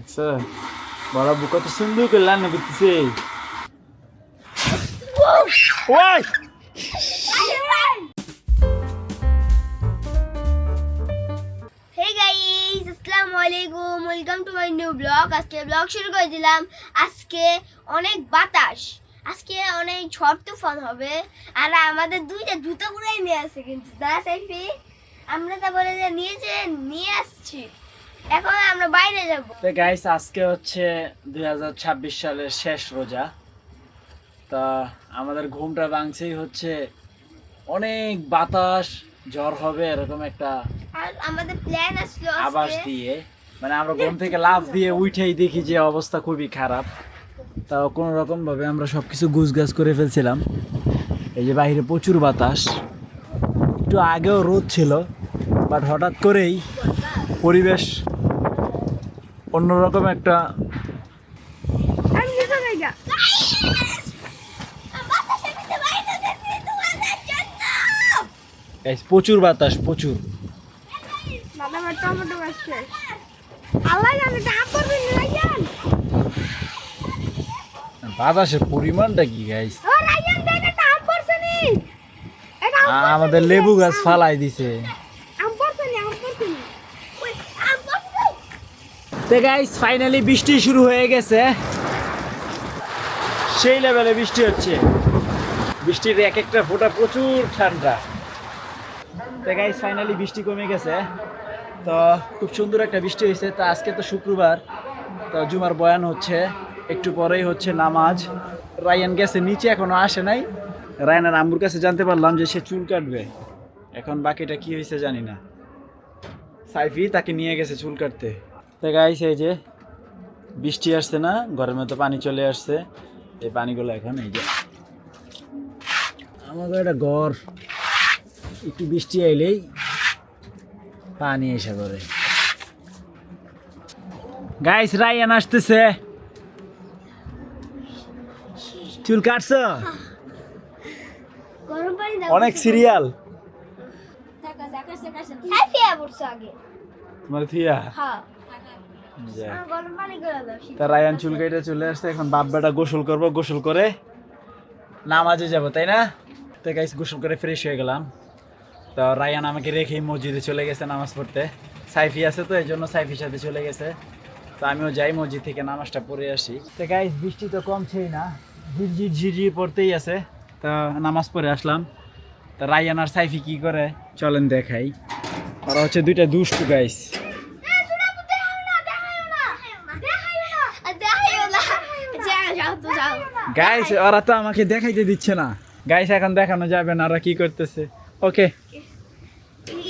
আচ্ছা বড় বুক তো সুন্দর করে রান্না করতেছে। ওই Hey guys, আসসালামু আলাইকুম, welcome to my new blog. আজকে ব্লগ শুরু করে দিলাম। আজকে অনেক বাতাস, আজকে অনেক ঝড় তুফান হবে। আর আমাদের দুইটা জুতো পুরাই নিয়ে আসছে কিন্তু না সাইফি, আমরা তা বলে যে নিয়ে আসছি, এখন আমরা বাইরে যাব। তো গাইস আজকে হচ্ছে 2026 সালের শেষ রোজা। তা আমাদের ঘুমটা ভাঙছেই হচ্ছে অনেক বাতাস ঝড় হবে এরকম একটা আর আমাদের প্ল্যান আসলো আভাস আজকে দিয়ে, মানে আমরা ঘুম থেকে লাফ দিয়ে উঠেই দেখি যে অবস্থা খুবই খারাপ। তাও কোনো রকম ভাবে আমরা সবকিছু গুছগাছ করে ফেলছিলাম। এই যে বাইরে প্রচুর বাতাস, একটু আগেও রোদ ছিল, বাট হঠাৎ করেই পরিবেশ অন্যরকম একটা প্রচুর বাতাস, প্রচুর টমেটো আসছে। আল্লাহ জানে দাম পড়বে না রাইয়ান। বাতাসের পরিমাণটা কি গাইস? ও রাইয়ান দেখে দাম পড়ছে নি। এটা আমাদের লেবু গাছ ফালাই দিছে। আম পড়ছে নি, আম পড়ছে নি। ওই আম পড়ছে। তো গাইস ফাইনালি বৃষ্টি শুরু হয়ে গেছে, সেই লেভেলে বৃষ্টি হচ্ছে। বৃষ্টির এক একটা ফোঁটা প্রচুর ঠান্ডা। তো গাইস ফাইনালি বৃষ্টি কমে গেছে, তো খুব সুন্দর একটা বৃষ্টি হয়েছে। তো আজকে তো শুক্রবার, তো জুমার বয়ান হচ্ছে, একটু পরেই হচ্ছে নামাজ। রায়ান গেছে নিচে, এখনো আসে নাই। রায়ানের আম্মুর কাছে জানতে পারলাম যে সে চুল কাটবে, এখন বাকিটা কি হয়েছে জানি না। সাইফি তাকে নিয়ে গেছে চুল কাটতে। তো গাইস এই যে বৃষ্টি আসছে না, ঘরের মধ্যে পানি চলে আসছে। এই পানিগুলো এখন এই যে আমাদের একটা ঘর, একটু বৃষ্টি আইলেই পানি এসে করে। গাইস রায়ান আসতেছে, চুল কাটছো? গরম পানি দাও। অনেক সিরিয়াল সাইফি পড়ছে আগে। তোমার থিয়া। হ্যাঁ, যাক। গরম পানি করে দাও। তা রায়ান চুল কেটে চলে আসছে, এখন বাপ বেটা গোসল করবো, গোসল করে নামাজে যাব, তাই না? তো গাইস গোসল করে ফ্রেশ হয়ে গেলাম। তো রায়ান আমাকে রেখেই মসজিদে চলে গেছে নামাজ পড়তে। সাইফি আছে তো এই জন্য সাইফির সাথে চলে গেছে। তো আমিও যাই মসজিদ থেকে নামাজটা পড়ে আসি। তো গাইস বৃষ্টি তো কমছেই না, ঝিরঝির ঝিরঝির পড়তেই আছে। তো নামাজ পড়ে আসলাম। তো রায়ান আর সাইফি কি করে চলেন দেখাই। ওরা হচ্ছে দুইটা দুষ্টু গাইস। গাইস ওরা তো আমাকে দেখাইতে দিচ্ছে না। গাইস এখন দেখানো যাবে না ওরা কি করতেছে। ওকে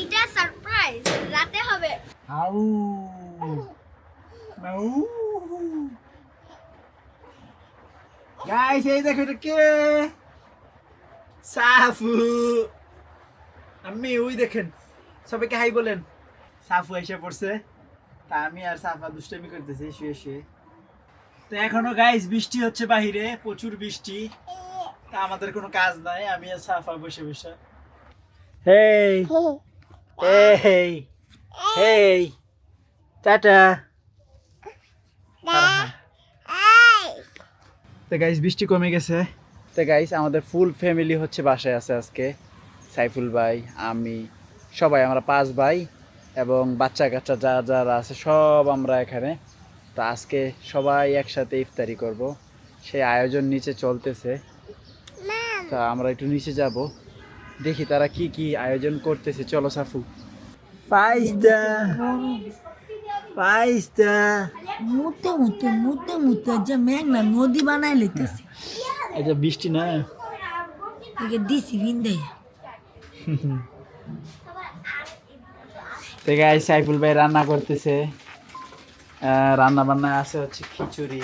এটা সারপ্রাইজ, রাতে হবে। আউ আউ গাইস এই দেখো এটা কে? সাফু। আমি ওই দেখেন, সবাইকে হাই বলেন। সাফু এসে পড়ছে, তা আমি আর সাফা দুষ্টামি করতেছি শুয়ে শুয়ে। তো এখনো গাইস বৃষ্টি হচ্ছে বাহিরে, প্রচুর বৃষ্টি। তা আমাদের কোনো কাজ নাই, আমি আর সাফা বসে বসে হেই হেই হেই টাটা। তো গাইস বৃষ্টি কমে গেছে। তো গাইস আমাদের ফুল ফ্যামিলি হচ্ছে বাসায় আছে আজকে। সাইফুল ভাই, আমি, সবাই আমরা 5 ভাই এবং বাচ্চা কাচ্চা যারা আছে সব আমরা এখানে। তো আজকে সবাই একসাথে ইফতারি করব, সেই আয়োজন নিচে চলতেছে। তা আমরা একটু নিচে যাব, দেখি তারা কি কি আয়োজন করতেছে। চলো সাফু। পাইস্তা পাইস্তা মুতে মুতে মুতে মুতে যে মেঘনা নদী বানাই লইতেছে। এটা বৃষ্টি না, একে দিছি ভিন্দে। তো গাইস সাইফুল ভাই রান্না করতেছে। রান্না বান্না আছে হচ্ছে খিচুড়ি।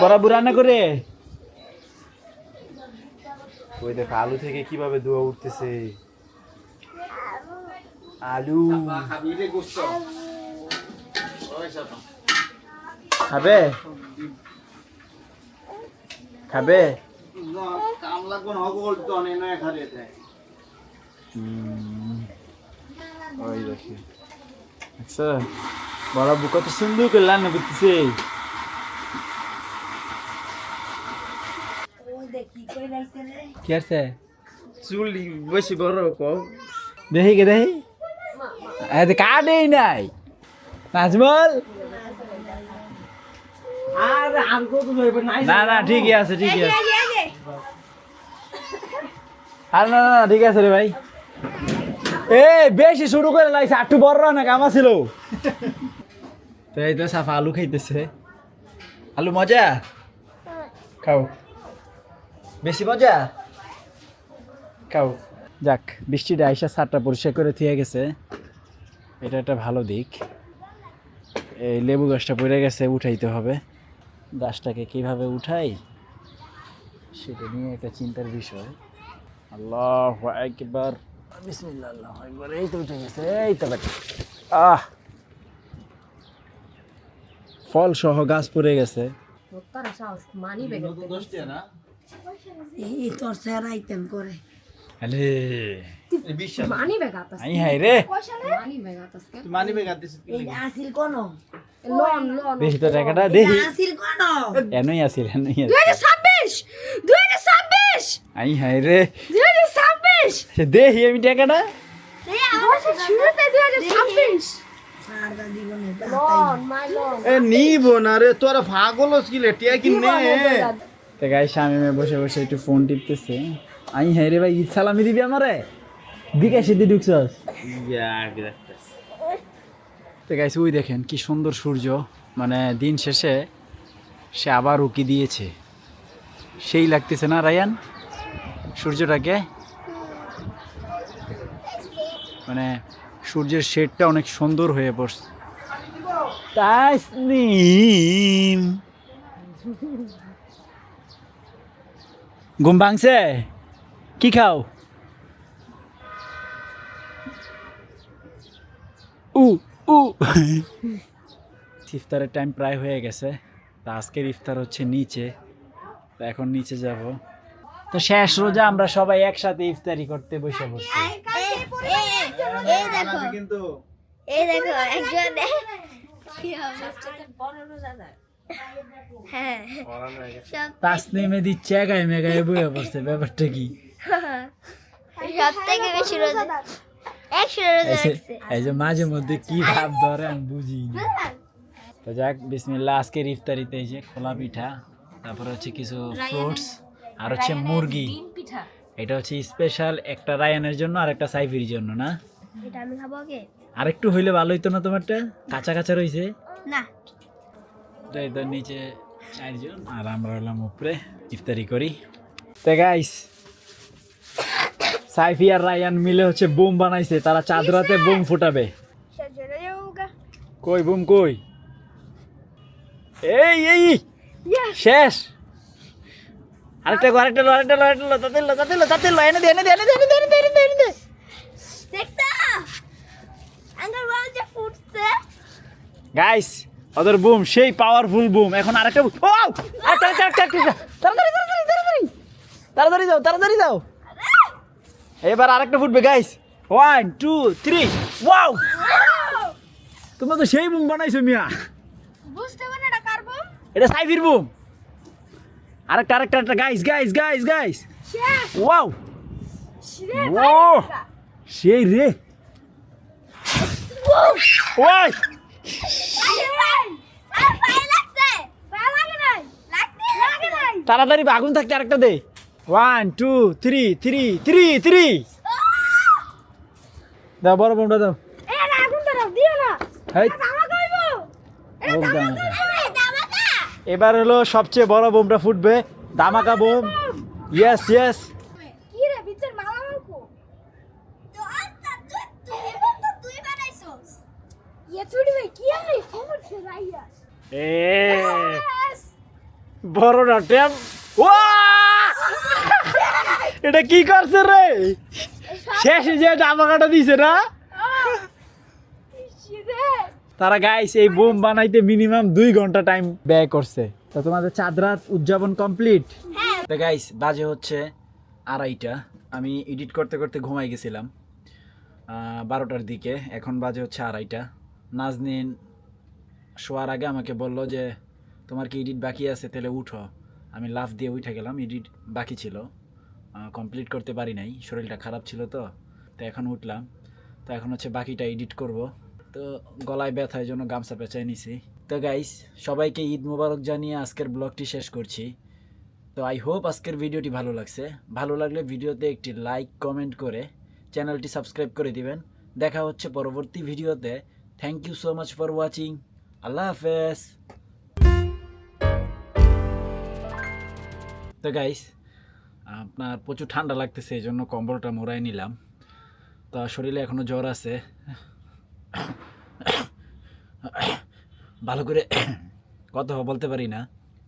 বরাবর রান্না করে ওই দেখো আলু থেকে কিভাবে ধোঁয়া উঠতেছে। আলু খাবে খাবে ওই দেখি আচ্ছা বড় বুক কত সুন্দর করে রান্না করতেছে কি আছে চুলি বেশি বড় কম দেখি কে দেখি কাটেই নাই নাজমল না না ঠিকই আছে ঠিকই আছে আর না না ঠিক আছে রে ভাই এ বেশি শুরু করে লাগছে একটু বড় না কামা ছিল তো এই তো সাফা আলু খাইতেছে আলু মজা খাও বেশি মজা খাও যাক বৃষ্টিটা আইসা ছাদটা পরিষ্কার করে থিয়ে গেছে এটা একটা ভালো দিক এই লেবু গাছটা পড়ে গেছে উঠাইতে হবে গাছটাকে কিভাবে উঠাই সেটা নিয়ে একটা চিন্তার বিষয় আল্লাহু আকবার বিসমিল্লাহ আল্লাহু আকবার এই তো উঠে গেছে এই তো বেটা ফল সহ গাছ পড়ে গেছে এই তোর স্যার আইতেন করে আরে মানি ব্যাগ আতাস আই হাই রে মানি ব্যাগ আতাস এই আসিল কোন লোন দেখি তো টাকাটা দেখি আসিল কোন এনই আসিল এনই 2026 আই হাই রে 2026 দেখি আমি টাকাটা শুরুতে 2026 আর দাদি বনে লোন মাই লোন এ নিব না রে তোরা পাগল হচ্ছিলে টিয়া কি নে তো গাইস আমি বসে বসে একটু ফোন টিপতেছে আই হাই রে ভাই ঈদ সালামি দিবি আমারে বিকাশে দি ঢুকছস তো গাইস ওই দেখেন কি সুন্দর সূর্য মানে দিন শেষে সে আবার উকি দিয়েছে সেই লাগতেছে না রায়ান সূর্যটাকে মানে সূর্যের শেডটা অনেক সুন্দর হয়ে পড়ছে তাসনিম ঘুম ভাঙছে কি খাও ইফতারের টাইম প্রায় হয়ে গেছে তা আজকের ইফতার হচ্ছে নিচে তা এখন নিচে যাব তো শেষ রোজা আমরা সবাই একসাথে ইফতারি করতে বসে বসছি এই দেখো কিন্তু এই দেখো একজন কি অবস্থা হ্যাঁ সব তাসনিমে দিচ্ছে এগায় মেগায় বইয়া পড়ছে ব্যাপারটা কি সব থেকে বেশি রোজা 100 রোজা রাখছে এই যে মাঝে মধ্যে কি ভাব ধরে আমি বুঝি না তো যাক বিসমিল্লাহ আজকের ইফতারিতে এই যে খোলা পিঠা তারপর হচ্ছে কিছু ফ্রুটস আর হচ্ছে মুরগি এটা হচ্ছে স্পেশাল একটা রায়ানের জন্য আর একটা সাইফির জন্য না এটা আমি খাবো আগে আর একটু হইলে ভালো হইতো না তোমারটা কাঁচা কাঁচা রইছে না তো এই তো নিচে চারজন আর আমরা হলাম উপরে ইফতারি করি তো গাইস সাইফি আর রায়ান মিলে হচ্ছে বোম বানাইছে তারা চাঁদরাতে বোম ফুটাবে সজরে যাওগা কই বোম কই এই এই শেষ আরেকটা তাতে লো এনে দে দেখছা আঙ্গার ওয়াল যে ফুটছে গাইস ওদের বুম সেই পাওয়ারফুল বুম এখন আরেকটা ও তাড়াতাড়ি যাও এবার আরেকটা ফুটবে গাইস 1 2 3 ওয়াও তোমরা তো সেই বুম বানাইছো মিয়া বুঝতে পারো না কার বম এটা সাইফির বুম আরেকটা গাইস শেষ ওয়াও রে ও সেই রে ওই আর পায়ে লাগছে পায়ে লাগে নাই লাগে নাই তাড়াতাড়ি আগুন থাকতে আরেকটা দে 1 2 3 দাও বড় বোমটা দাও এ না আগুন দাও দিও না হেই দামা কইবো বোম দামাকা। এই দামাকা এবার হলো সবচেয়ে বড় বোমটা ফুটবে ধামাকা বোম ইয়েস কি রে ভিতর মালা মালকো তো আস্তা তুই বানাইছস ইয়া চুড়ি ভাই কি আমি ফোন ছে রাইয়া এ বড়টা ট্যাম ওয়া এটা কি করছে রে শেষে যে ধামাকাটা দিছে না তারা গাইস এই বোম বানাইতে মিনিমাম 2 ঘন্টা টাইম ব্যয় করছে তো তোমাদের চাঁদ রাত উদযাপন কমপ্লিট হ্যাঁ তো গাইস বাজে হচ্ছে 2:30, আমি এডিট করতে করতে ঘুমাই গেছিলাম 12টার দিকে। এখন বাজে হচ্ছে 2:30। নাজনীন শোয়ার আগে আমাকে বলল যে তোমার কি এডিট বাকি আছে, তাহলে উঠো। আমি লাফ দিয়ে উঠে গেলাম, এডিট বাকি ছিল, কমপ্লিট করতে পারি নাই, শরীরটা খারাপ ছিল। তো এখন উঠলাম, তো এখন হচ্ছে বাকিটা এডিট করব। তো গলায় ব্যথার জন্য গামছা পেঁচাই নিছি। তো গাইস সবাইকে ঈদ মোবারক জানিয়ে আজকের ব্লগটি শেষ করছি। তো আই হোপ আজকের ভিডিওটি ভালো লাগছে। ভালো লাগলে ভিডিওতে একটি লাইক কমেন্ট করে চ্যানেলটি সাবস্ক্রাইব করে দিবেন। দেখা হচ্ছে পরবর্তী ভিডিওতে। Thank you so much for watching. আল্লাহ হাফেজ। তো গাইস আপনার প্রচুর ঠান্ডা লাগতেছে, এই জন্য কম্বলটা মোড়াই নিলাম। তো শরীরে এখনো জ্বর আছে, ভালো করে কথা বলতে পারি না।